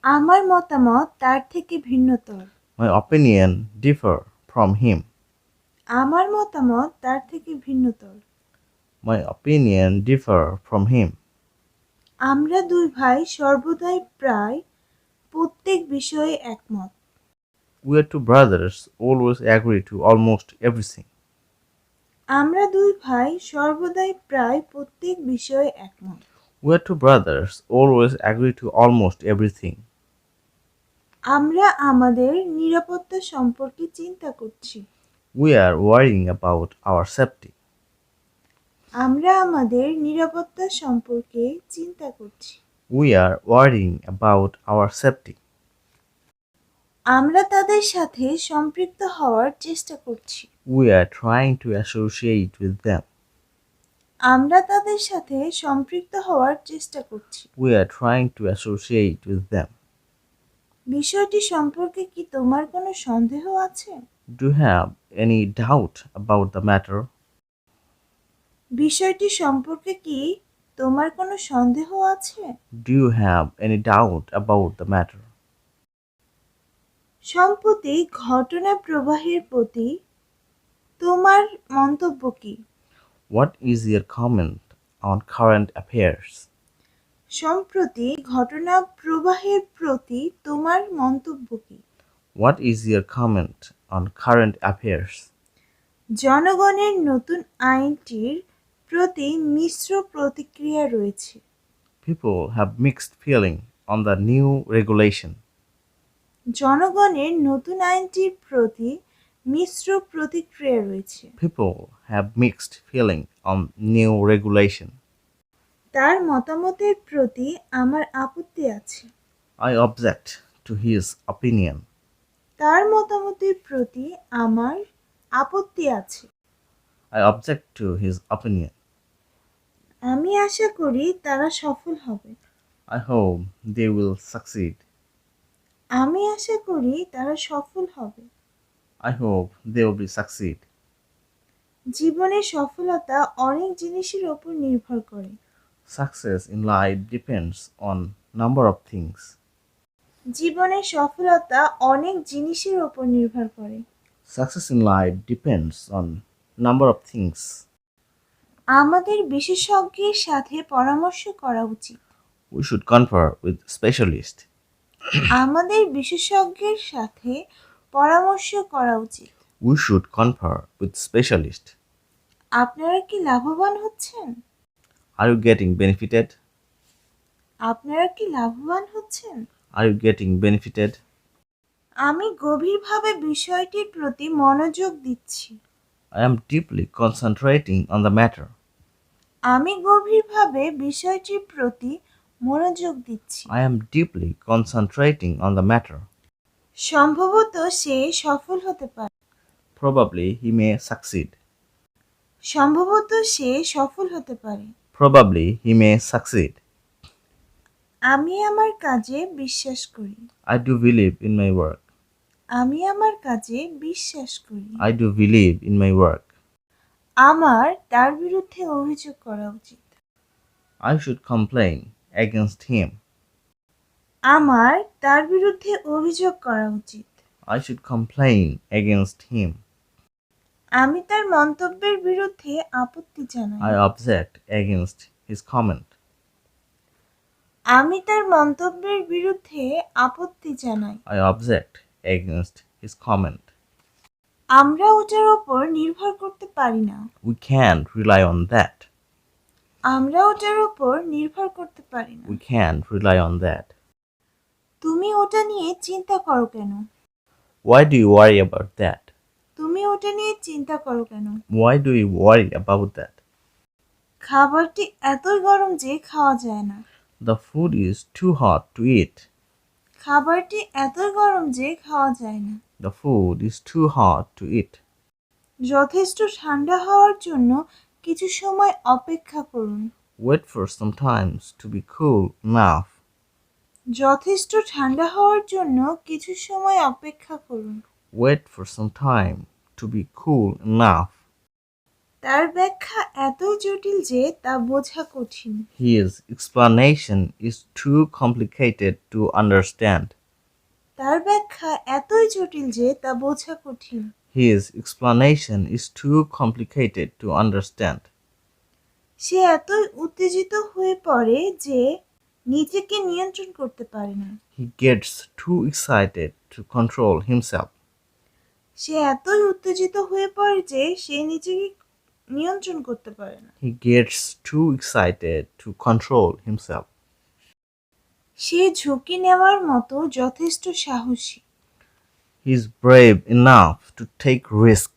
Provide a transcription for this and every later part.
আমার মতামত তার থেকে ভিন্নতর। My opinion differ from him. আমার মতামত তার থেকে ভিন্নতর। My opinion differ from him. আমরা দুই ভাই সর্বদাই প্রায় প্রত্যেক বিষয়ে একমত। We are two brothers, always agree to almost everything. আমরা দুই ভাই সর্বদাই প্রায় প্রত্যেক বিষয়ে একমত। We are two brothers, always agree to almost everything. আমরা আমাদের নিরাপত্তা সম্পর্কে চিন্তা করছি। We are worrying about our safety. আমরা আমাদের নিরাপত্তা সম্পর্কে চিন্তা করছি। We are worrying about our safety. আমরা তাদের সাথে সম্পৃক্ত হওয়ার চেষ্টা করছি। We are trying to associate with them. আমরা তাদের সাথে সম্পৃক্ত হওয়ার চেষ্টা করছি। We are trying to associate with them. বিষয়টি সম্পর্কে কি তোমার কোনো সন্দেহ আছে? Do you have any doubt about the matter? বিষয়টি সম্পর্কে কি তোমার কোনো সন্দেহ আছে? Do you have any doubt about the matter? সম্প্রতি ঘটনা প্রবাহের প্রতি তোমার মন্তব্য কি? What is your comment on current affairs? সম্প্রতি ঘটনা প্রবাহের প্রতি তোমার মন্তব্য কি? What is your comment on current affairs? জনগণের নতুন আইনটির প্রতি মিশ্র প্রতিক্রিয়া রয়েছে। People have mixed feeling on the new regulation. জনগণের নতুন আইনটির প্রতি মিশ্র প্রতিক্রিয়া রয়েছে। People have mixed feeling on new regulation. তার মতামতের প্রতি আমার আপত্তি আছে। I object to his opinion. তার মতামতের প্রতি আমার আপত্তি আছে। I object to his opinion. আমি আশা করি তারা সফল হবে। I hope they will succeed. আমি আশা করি তারা সফল হবে। I hope they will be succeed. জীবনের সফলতা অনেক জিনিসের উপর নির্ভর করে। Success in life depends on number of things. জীবনের সফলতা অনেক জিনিসের উপর নির্ভর করে। Success in life depends on number of things. আমাদের বিশেষজ্ঞের সাথে পরামর্শ করা উচিত। We should confer with specialists. আমাদের বিশেষজ্ঞের সাথে পরামর্শ করা উচিত। We should confer with specialists. আপনারা কি লাভবান হচ্ছেন? Are you getting benefited? আপনারা কি লাভবান হচ্ছেন? Are you getting benefited? আমি গভীরভাবে বিষয়টির প্রতি মনোযোগ দিচ্ছি। I am deeply concentrating on the matter. আমি গভীরভাবে বিষয়টির প্রতি মনোযোগ দিচ্ছি। I am deeply concentrating on the matter. সম্ভবত সে সফল হতে পারে। Probably he may succeed. সম্ভবত সে সফল হতে পারে। Probably he may succeed. আমি আমার কাজে বিশ্বাস করি। I do believe in my work. আমি আমার কাজে বিশ্বাস করি। I do believe in my work. আমার তার বিরুদ্ধে অভিযোগ করা উচিত। I should complain against him. আমার তার বিরুদ্ধে অভিযোগ করা উচিত। I should complain against him. আমি তার মন্তব্যের বিরুদ্ধে আপত্তি জানাই। I object against his comment. আমি তার মন্তব্যের বিরুদ্ধে আপত্তি জানাই। I object against his comment. আমরা ওটার ওপর নির্ভর করতে পারি না। We can't rely on that. আমরা ওটার ওপর নির্ভর করতে পারি না। We can't rely on that. তুমি ওটা নিয়ে চিন্তা করো কেন? Why do you worry about that? তুমি ওটা নিয়ে চিন্তা করো কেন? Why do you worry about that? খাবারটি এতই গরম যে খাওয়া যায় না। The food is too hot to eat. খাবারটি এতই গরম যে খাওয়া যায় না। The food is too hot to eat. যথেষ্ট ঠান্ডা হওয়ার জন্য কিছু সময় অপেক্ষা করুন। Wait for some time to be cool enough. যথেষ্ট ঠান্ডা হওয়ার জন্য কিছু সময় অপেক্ষা করুন। Wait for some time to be cool enough. তার ব্যাখ্যা এতই জটিল যে তা বোঝা কঠিন। His explanation is too complicated to understand. তার ব্যাখ্যা এতই জটিল যে তা বোঝা কঠিন। His explanation is too complicated to understand. সে এতই উত্তেজিত হয়ে পড়ে যে নিজেকে নিয়ন্ত্রণ করতে পারে না। He gets too excited to control himself. সে এতই উত্তেজিত হয়ে পড়ে যে সে নিজেকে নিয়ন্ত্রণ করতে পারে না। He gets too excited to control himself. সে ঝুঁকি নেওয়ার মতো যথেষ্ট সাহসী। He is brave enough to take risk.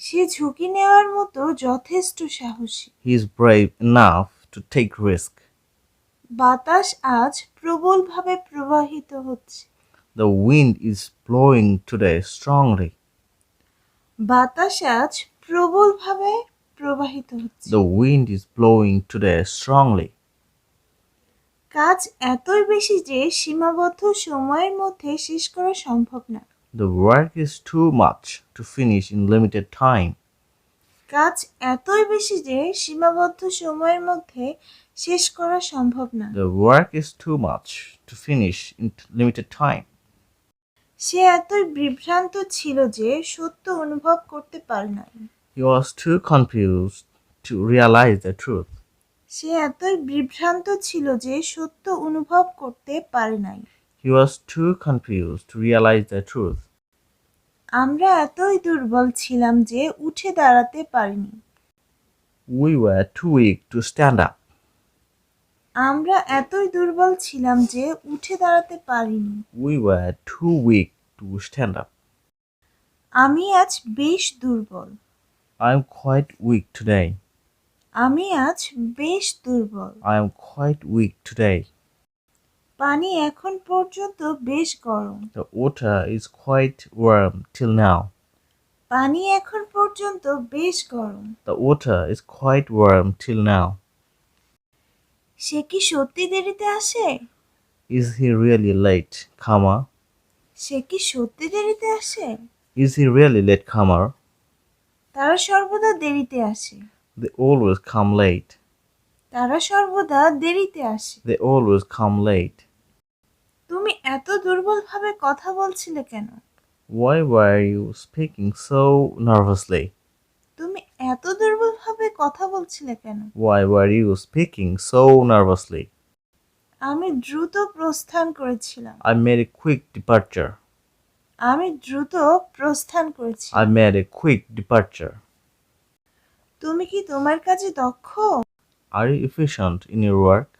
সে ঝুঁকি নেওয়ার মতো যথেষ্ট সাহসী। He is brave enough to take risk. বাতাস আজ প্রবলভাবে প্রবাহিত হচ্ছে। The wind is blowing today strongly. বাতাস আজ প্রবলভাবে প্রবাহিত হচ্ছে। The wind is blowing today strongly. কাজ এতই বেশি যে সীমাবদ্ধ সময়ের মধ্যে শেষ করা সম্ভব না। The work is too much to finish in limited time. কাজ এতই বেশি যে সীমাবদ্ধ সময়ের মধ্যে শেষ করা সম্ভব না। The work is too much to finish in limited time. সে এতই বিভ্রান্ত ছিল যে সত্য অনুভব করতে পারে নাই। He was too confused to realize the truth. সে এতই বিভ্রান্ত ছিল যে সত্য অনুভব করতে পারে নাই। He was too confused to realize the truth. আমরা এতই দুর্বল ছিলাম যে উঠে দাঁড়াতে পারিনি। We were too weak to stand up. আমরা এতই দুর্বল ছিলাম যে উঠে দাঁড়াতে পারিনি। We were too weak to stand up. আমি আজ বেশ দুর্বল। I am quite weak today. আমি আজ বেশ দুর্বল। I am quite weak today. পানি এখন পর্যন্ত বেশ গরম। The water is quite warm till now. পানি এখন পর্যন্ত বেশ গরম। The water is quite warm till now. সে কি সত্যি দেরিতে আসে? Is he really late, comer? সে কি সত্যি দেরিতে আসে? Is he really late, comer? তারা সর্বদা দেরিতে আসে। They always come late. তারা সর্বদা দেরিতে আসে। They always come late. তুমি এত দুর্বলভাবে কথা বলছিলে কেন? Why were you speaking so nervously? তুমি এত দুর্বলভাবে কথা বলছিলে কেন? Why were you speaking so nervously? আমি দ্রুত প্রস্থান করেছিলাম। I made a quick departure. আমি দ্রুত প্রস্থান I করেছিলাম। made a quick departure. তুমি কি তোমার কাজে দক্ষ? Are you efficient in your work?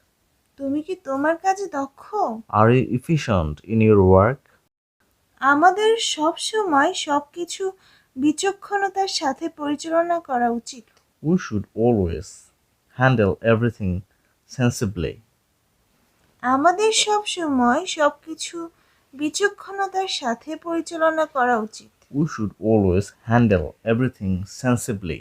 তুমি কি তোমার কাজে দক্ষ? Are you efficient in your work? আমাদের সব সময় সবকিছু বিচক্ষণতার সাথে পরিচালনা করা উচিত। We should always handle everything sensibly. আমাদের সব সময় সবকিছু বিচক্ষণতার সাথে পরিচালনা করা উচিত। We should always handle everything sensibly.